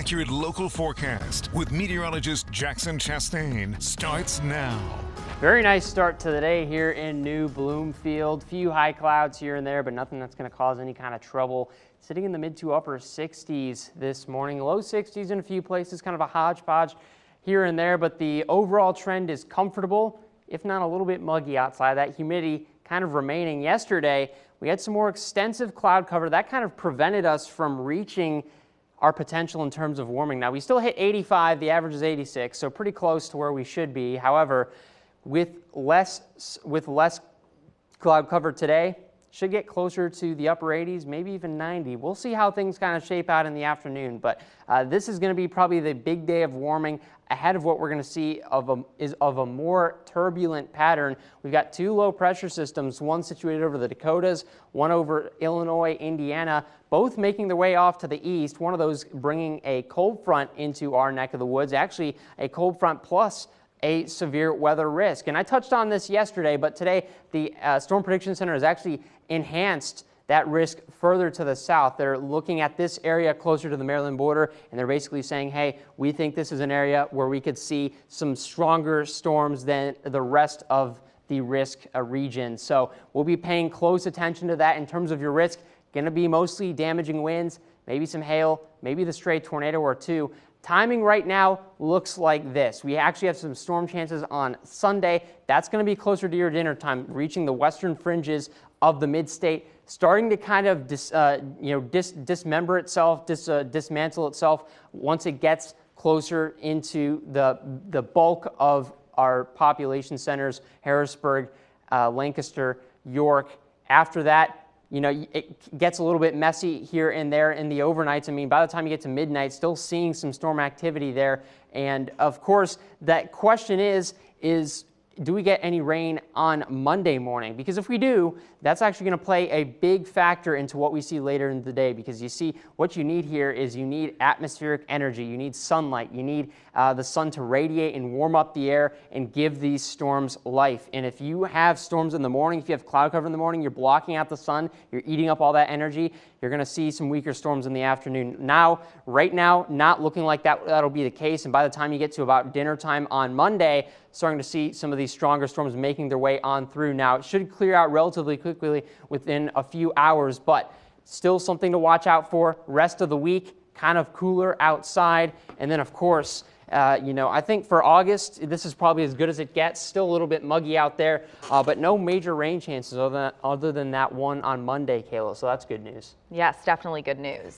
accurate local forecast with meteorologist Jackson Chastain starts now. Very nice start to the day here in New Bloomfield. Few high clouds here and there, but nothing that's going to cause any kind of trouble. Sitting in the mid to upper 60s this morning, low 60s in a few places, kind of a hodgepodge here and there, but the overall trend is comfortable, if not a little bit muggy outside. That humidity kind of remaining. Yesterday, we had some more extensive cloud cover. That kind of prevented us from reaching our potential in terms of warming. Now, we still hit 85, the average is 86, so pretty close to where we should be. However, with less cloud cover today, should get closer to the upper 80s, maybe even 90. We'll see how things kind of shape out in the afternoon, but this is going to be probably the big day of warming ahead of what we're going to see of a more turbulent pattern. We've got two low pressure systems, one situated over the Dakotas, one over Illinois, Indiana, both making their way off to the east. One of those bringing a cold front into our neck of the woods, actually a cold front plus a severe weather risk. And I touched on this yesterday, but today the Storm Prediction Center has actually enhanced that risk further to the south. They're looking at this area closer to the Maryland border, and they're basically saying, hey, we think this is an area where we could see some stronger storms than the rest of the risk region. So we'll be paying close attention to that. In terms of your risk, going to be mostly damaging winds, maybe some hail, maybe the stray tornado or two. Timing right now looks like this. We actually have some storm chances on Sunday. That's going to be closer to your dinner time, reaching the western fringes of the mid-state, starting to kind of dismember itself, dismantle itself once it gets closer into the bulk of our population centers, Harrisburg, Lancaster, York. After that, it gets a little bit messy here and there in the overnights. I mean, by the time you get to midnight, still seeing some storm activity there. And of course, that question is do we get any rain on Monday morning? Because if we do, that's actually going to play a big factor into what we see later in the day. Because you see, what you need here is you need atmospheric energy, you need sunlight, you need the sun to radiate and warm up the air and give these storms life. And if you have storms in the morning, if you have cloud cover in the morning, you're blocking out the sun, you're eating up all that energy, you're going to see some weaker storms in the afternoon. Right now, not looking like that'll be the case. And by the time you get to about dinner time on Monday, starting to see some of these stronger storms making their way on through. Now, it should clear out relatively quickly within a few hours, but still something to watch out for. Rest of the week, kind of cooler outside. And then, of course, I think for August, this is probably as good as it gets. Still a little bit muggy out there, but no major rain chances other than that one on Monday, Kayla. So that's good news. Yes, definitely good news.